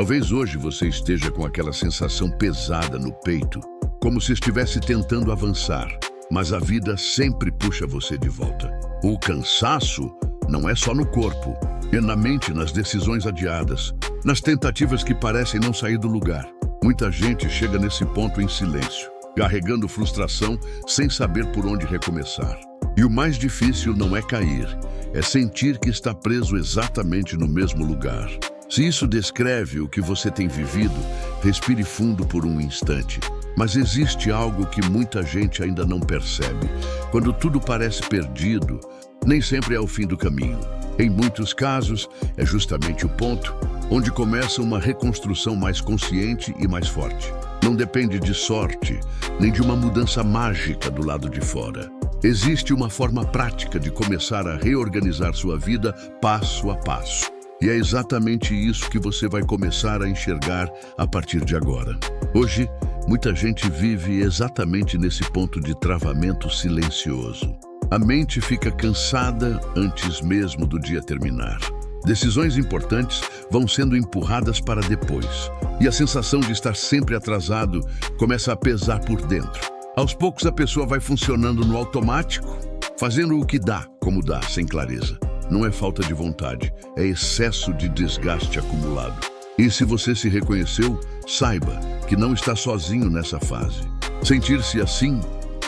Talvez hoje você esteja com aquela sensação pesada no peito, como se estivesse tentando avançar, mas a vida sempre puxa você de volta. O cansaço não é só no corpo, é na mente, nas decisões adiadas, nas tentativas que parecem não sair do lugar. Muita gente chega nesse ponto em silêncio, carregando frustração sem saber por onde recomeçar. E o mais difícil não é cair, é sentir que está preso exatamente no mesmo lugar. Se isso descreve o que você tem vivido, respire fundo por um instante. Mas existe algo que muita gente ainda não percebe. Quando tudo parece perdido, nem sempre é o fim do caminho. Em muitos casos, é justamente o ponto onde começa uma reconstrução mais consciente e mais forte. Não depende de sorte, nem de uma mudança mágica do lado de fora. Existe uma forma prática de começar a reorganizar sua vida passo a passo. E é exatamente isso que você vai começar a enxergar a partir de agora. Hoje, muita gente vive exatamente nesse ponto de travamento silencioso. A mente fica cansada antes mesmo do dia terminar. Decisões importantes vão sendo empurradas para depois. E a sensação de estar sempre atrasado começa a pesar por dentro. Aos poucos a pessoa vai funcionando no automático, fazendo o que dá, como dá, sem clareza. Não é falta de vontade, é excesso de desgaste acumulado. E se você se reconheceu, saiba que não está sozinho nessa fase. Sentir-se assim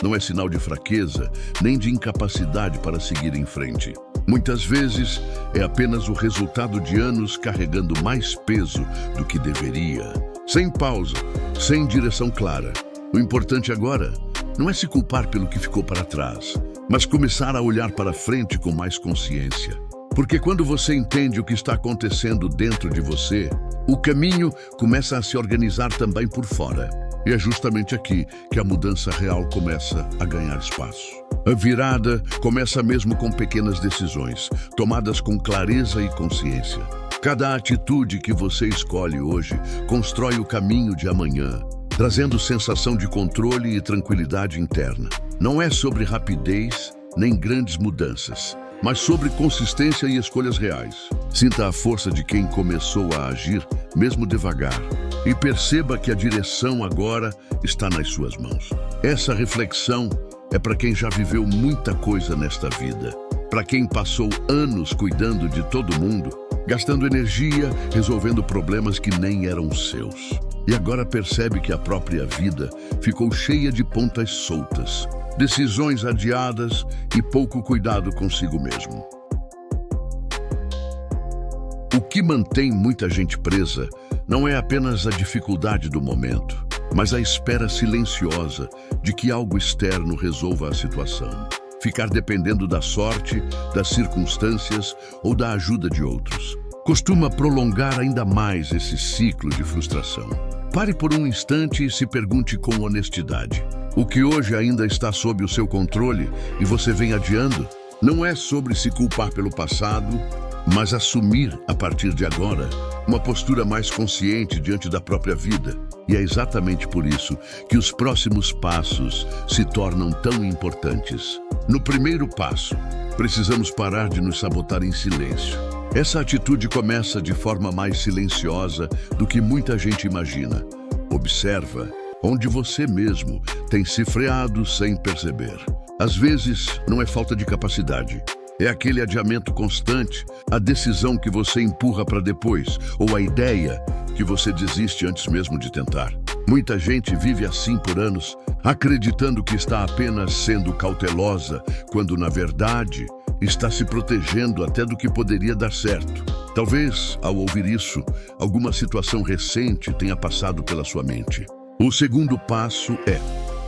não é sinal de fraqueza, nem de incapacidade para seguir em frente. Muitas vezes é apenas o resultado de anos carregando mais peso do que deveria. Sem pausa, sem direção clara. O importante agora não é se culpar pelo que ficou para trás, mas começar a olhar para frente com mais consciência. Porque quando você entende o que está acontecendo dentro de você, o caminho começa a se organizar também por fora. E é justamente aqui que a mudança real começa a ganhar espaço. A virada começa mesmo com pequenas decisões, tomadas com clareza e consciência. Cada atitude que você escolhe hoje constrói o caminho de amanhã, trazendo sensação de controle e tranquilidade interna. Não é sobre rapidez nem grandes mudanças, mas sobre consistência e escolhas reais. Sinta a força de quem começou a agir, mesmo devagar, e perceba que a direção agora está nas suas mãos. Essa reflexão é para quem já viveu muita coisa nesta vida, para quem passou anos cuidando de todo mundo, gastando energia, resolvendo problemas que nem eram seus. E agora percebe que a própria vida ficou cheia de pontas soltas, decisões adiadas e pouco cuidado consigo mesmo. O que mantém muita gente presa não é apenas a dificuldade do momento, mas a espera silenciosa de que algo externo resolva a situação. Ficar dependendo da sorte, das circunstâncias ou da ajuda de outros costuma prolongar ainda mais esse ciclo de frustração. Pare por um instante e se pergunte com honestidade: o que hoje ainda está sob o seu controle e você vem adiando? Não é sobre se culpar pelo passado, mas assumir, a partir de agora, uma postura mais consciente diante da própria vida. E é exatamente por isso que os próximos passos se tornam tão importantes. No primeiro passo, precisamos parar de nos sabotar em silêncio. Essa atitude começa de forma mais silenciosa do que muita gente imagina. Observa onde você mesmo tem se freado sem perceber. Às vezes, não é falta de capacidade. É aquele adiamento constante, a decisão que você empurra para depois, ou a ideia que você desiste antes mesmo de tentar. Muita gente vive assim por anos, acreditando que está apenas sendo cautelosa, quando, na verdade, está se protegendo até do que poderia dar certo. Talvez, ao ouvir isso, alguma situação recente tenha passado pela sua mente. O segundo passo é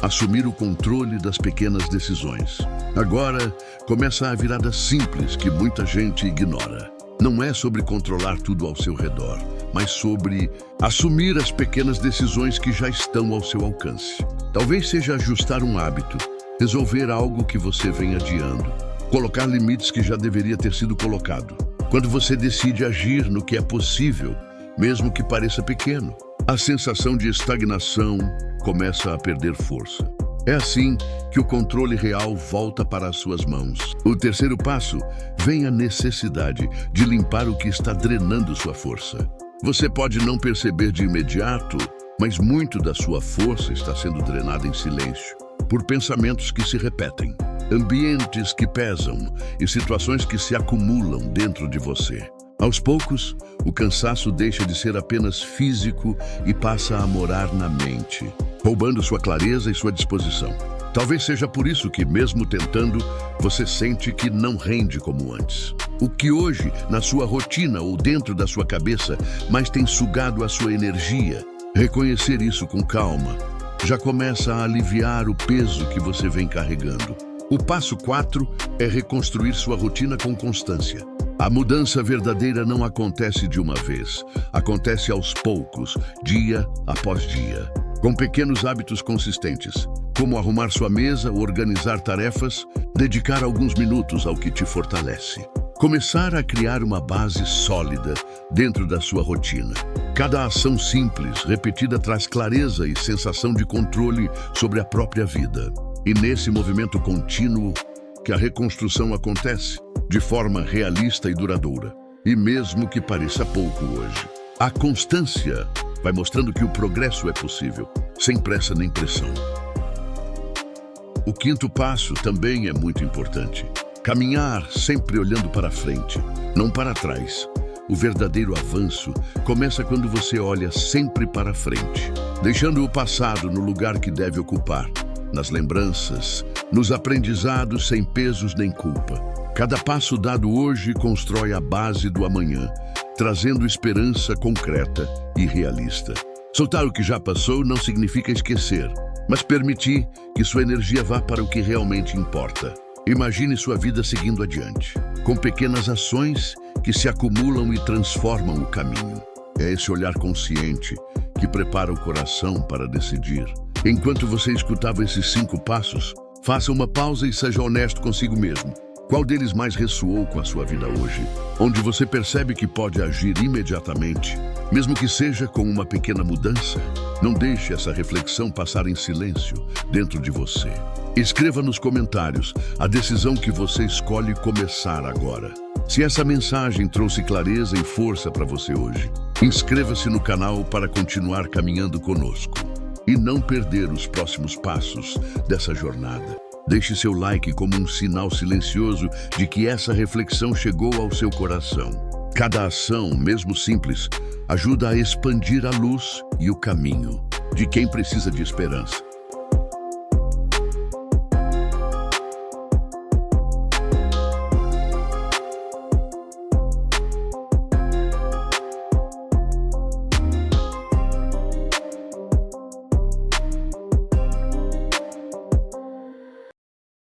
assumir o controle das pequenas decisões. Agora, começa a virada simples que muita gente ignora. Não é sobre controlar tudo ao seu redor, mas sobre assumir as pequenas decisões que já estão ao seu alcance. Talvez seja ajustar um hábito, resolver algo que você vem adiando, colocar limites que já deveria ter sido colocado. Quando você decide agir no que é possível, mesmo que pareça pequeno, a sensação de estagnação começa a perder força. É assim que o controle real volta para as suas mãos. O terceiro passo vem a necessidade de limpar o que está drenando sua força. Você pode não perceber de imediato, mas muito da sua força está sendo drenada em silêncio, por pensamentos que se repetem, ambientes que pesam e situações que se acumulam dentro de você. Aos poucos, o cansaço deixa de ser apenas físico e passa a morar na mente, roubando sua clareza e sua disposição. Talvez seja por isso que, mesmo tentando, você sente que não rende como antes. O que hoje, na sua rotina ou dentro da sua cabeça, mais tem sugado a sua energia. Reconhecer isso com calma já começa a aliviar o peso que você vem carregando. O passo 4 é reconstruir sua rotina com constância. A mudança verdadeira não acontece de uma vez, acontece aos poucos, dia após dia, com pequenos hábitos consistentes, como arrumar sua mesa, organizar tarefas, dedicar alguns minutos ao que te fortalece. Começar a criar uma base sólida dentro da sua rotina. Cada ação simples, repetida, traz clareza e sensação de controle sobre a própria vida. E nesse movimento contínuo que a reconstrução acontece, de forma realista e duradoura. E mesmo que pareça pouco hoje, a constância vai mostrando que o progresso é possível, sem pressa nem pressão. O quinto passo também é muito importante. Caminhar sempre olhando para frente, não para trás. O verdadeiro avanço começa quando você olha sempre para frente, deixando o passado no lugar que deve ocupar, nas lembranças, nos aprendizados sem pesos nem culpa. Cada passo dado hoje constrói a base do amanhã, trazendo esperança concreta e realista. Soltar o que já passou não significa esquecer, mas permitir que sua energia vá para o que realmente importa. Imagine sua vida seguindo adiante, com pequenas ações que se acumulam e transformam o caminho. É esse olhar consciente que prepara o coração para decidir. Enquanto você escutava esses 5 passos, faça uma pausa e seja honesto consigo mesmo. Qual deles mais ressoou com a sua vida hoje? Onde você percebe que pode agir imediatamente, mesmo que seja com uma pequena mudança? Não deixe essa reflexão passar em silêncio dentro de você. Escreva nos comentários a decisão que você escolhe começar agora. Se essa mensagem trouxe clareza e força para você hoje, inscreva-se no canal para continuar caminhando conosco e não perder os próximos passos dessa jornada. Deixe seu like como um sinal silencioso de que essa reflexão chegou ao seu coração. Cada ação, mesmo simples, ajuda a expandir a luz e o caminho de quem precisa de esperança.